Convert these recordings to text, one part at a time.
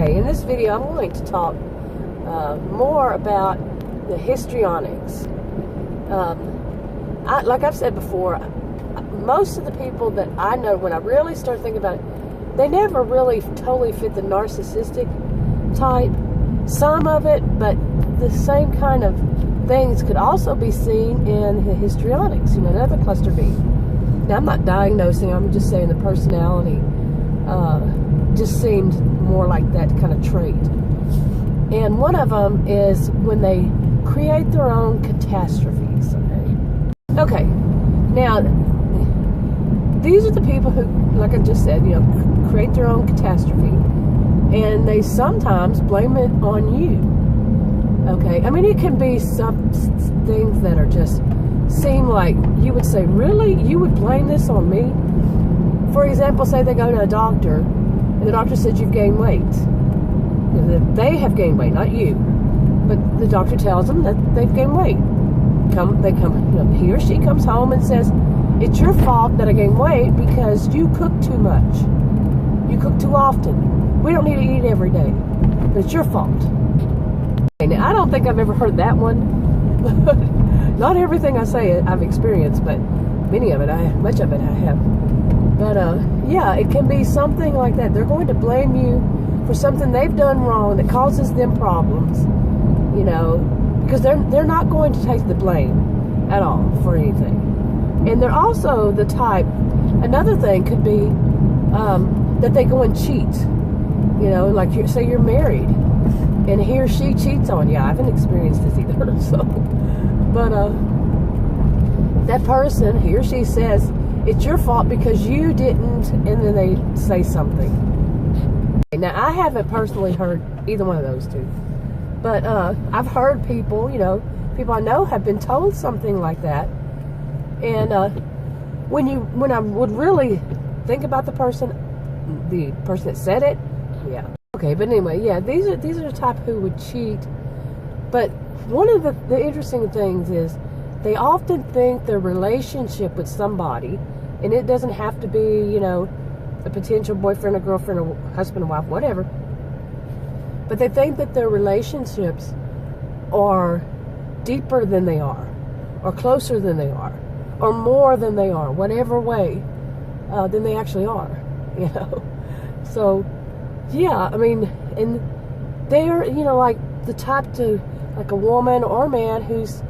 Okay, in this video I'm going to talk more about the histrionics. Like I've said before, most of the people that I know, when I really start thinking about it, they never really totally fit the narcissistic type. Some of it, but the same kind of things could also be seen in the histrionics, another cluster B. Now, I'm not diagnosing, I'm just saying the personality just seemed more like that kind of trait. And one of them is when they create their own catastrophes. Okay, now, these are the people who, like I just said, create their own catastrophe. And they sometimes blame it on you. Okay, I mean, it can be some things that are just seem like you would say, really? You would blame this on me? For example, say they go to a doctor, and the doctor says you've gained weight. They have gained weight, not you. But the doctor tells them that they've gained weight. He or she comes home and says, it's your fault that I gained weight because you cook too much. You cook too often. We don't need to eat every day. But it's your fault. Now, I don't think I've ever heard that one. Not everything I say I've experienced, but much of it I have. But yeah, it can be something like that. They're going to blame you for something they've done wrong that causes them problems, because they're not going to take the blame at all for anything. And they're also the type, another thing could be that they go and cheat. Like say you're married and he or she cheats on you. I haven't experienced this either, but that person, he or she says, it's your fault because you didn't, and then they say something. Now, I haven't personally heard either one of those two, but I've heard people, people I know have been told something like that. And when I would really think about the person that said it, yeah. Okay, but anyway, yeah, these are the type who would cheat. But one of the interesting things is they often think their relationship with somebody, and it doesn't have to be, a potential boyfriend or girlfriend or husband or wife, whatever. But they think that their relationships are deeper than they are, or closer than they are, or more than they are, whatever way than they actually are, So, yeah, I mean, and they're, like the type to, like a woman or a man who's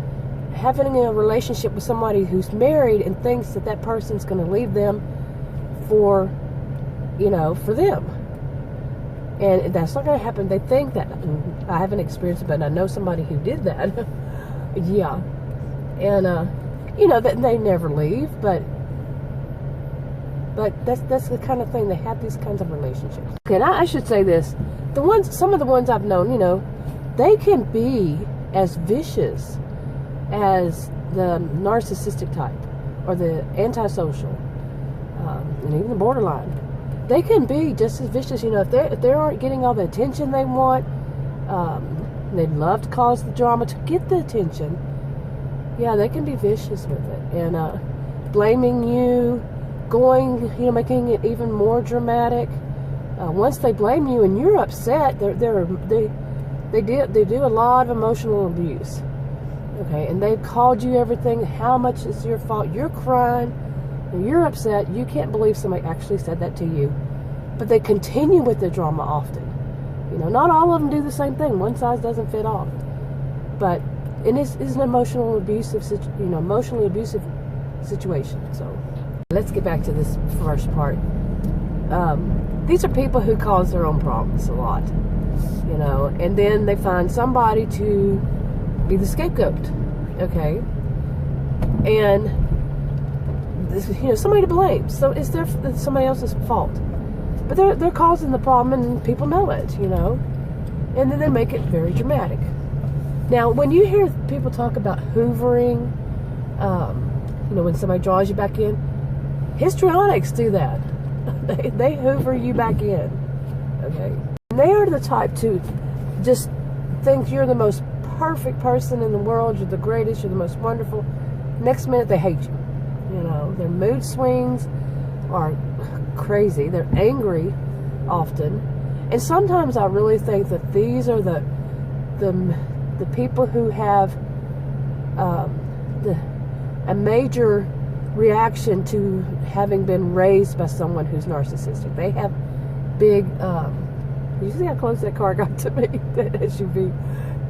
having a relationship with somebody who's married and thinks that that person's going to leave them for them. And that's not going to happen. They think that. I haven't experienced it, but I know somebody who did that. Yeah. And, that they never leave, but that's the kind of thing. They have these kinds of relationships. Okay, and I should say this. Some of the ones I've known, they can be as vicious as the narcissistic type or the antisocial, and even the borderline. They can be just as vicious, if they aren't getting all the attention they want. They'd love to cause the drama to get the attention. Yeah, they can be vicious with it, and blaming you, making it even more dramatic. Once they blame you and you're upset, they do a lot of emotional abuse. Okay, and they've called you everything. How much is your fault? You're crying, and you're upset. You can't believe somebody actually said that to you. But they continue with the drama often. Not all of them do the same thing. One size doesn't fit all. But it's an emotionally abusive situation. So let's get back to this first part. These are people who cause their own problems a lot, and then they find somebody to be the scapegoat, okay? And somebody to blame. So it's somebody else's fault. But they're causing the problem, and people know it, and then they make it very dramatic. Now, when you hear people talk about hoovering, when somebody draws you back in, histrionics do that. They hoover you back in, okay? And they are the type to just think you're the most perfect person in the world, you're the greatest, you're the most wonderful. Next minute, they hate you. Their mood swings are crazy. They're angry often. And sometimes I really think that these are the people who have a major reaction to having been raised by someone who's narcissistic. They have big, you see how close that car got to me, that SUV?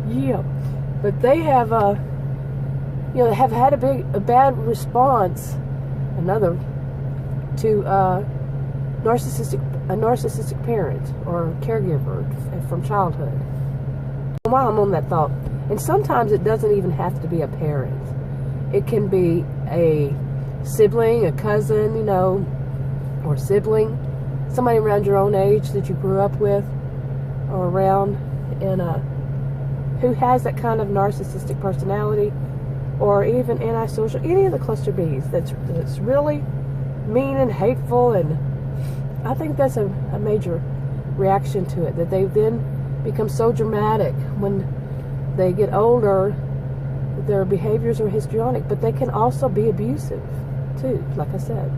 Yeah. But they have, have had a bad response, to a narcissistic parent or caregiver from childhood. While I'm on that thought, and sometimes it doesn't even have to be a parent. It can be a sibling, a cousin, or sibling, somebody around your own age that you grew up with or around, and who has that kind of narcissistic personality, or even antisocial, any of the cluster Bs that's really mean and hateful. And I think that's a major reaction to it, that they then become so dramatic when they get older. Their behaviors are histrionic, but they can also be abusive too, like I said.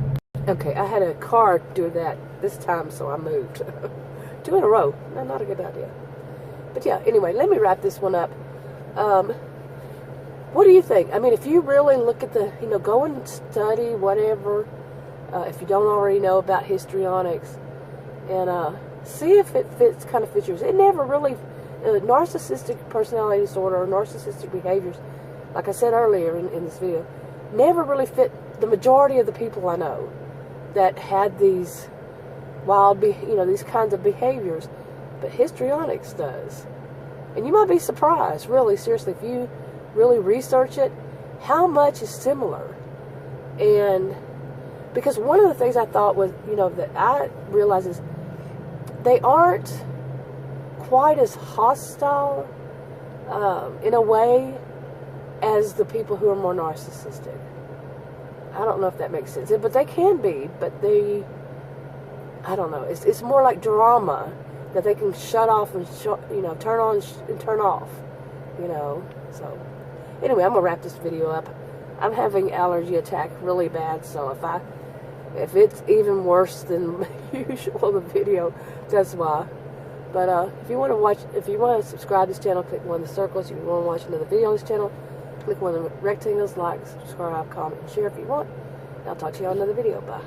Okay, I had a car do that this time, so I moved. 2 in a row. Not a good idea. But yeah, anyway, let me wrap this one up. What do you think? I mean, if you really look at go and study whatever, if you don't already know about histrionics, and see if it kind of fits yours. It never really, narcissistic personality disorder or narcissistic behaviors, like I said earlier in this video, never really fit the majority of the people I know that had these wild, these kinds of behaviors. But histrionics does. And you might be surprised, really, seriously, if you really research it, how much is similar. And because one of the things I thought was, that I realized is they aren't quite as hostile in a way as the people who are more narcissistic. I don't know if that makes sense, but they can be. But I don't know. It's more like drama that they can shut off and turn on and turn off. So anyway, I'm gonna wrap this video up. I'm having allergy attack really bad, so if it's even worse than usual, the video, that's why. But if you want to subscribe to this channel, click one of the circles. If you want to watch another video on this channel, click one of the rectangles, like, subscribe, comment, and share if you want. I'll talk to you on another video. Bye.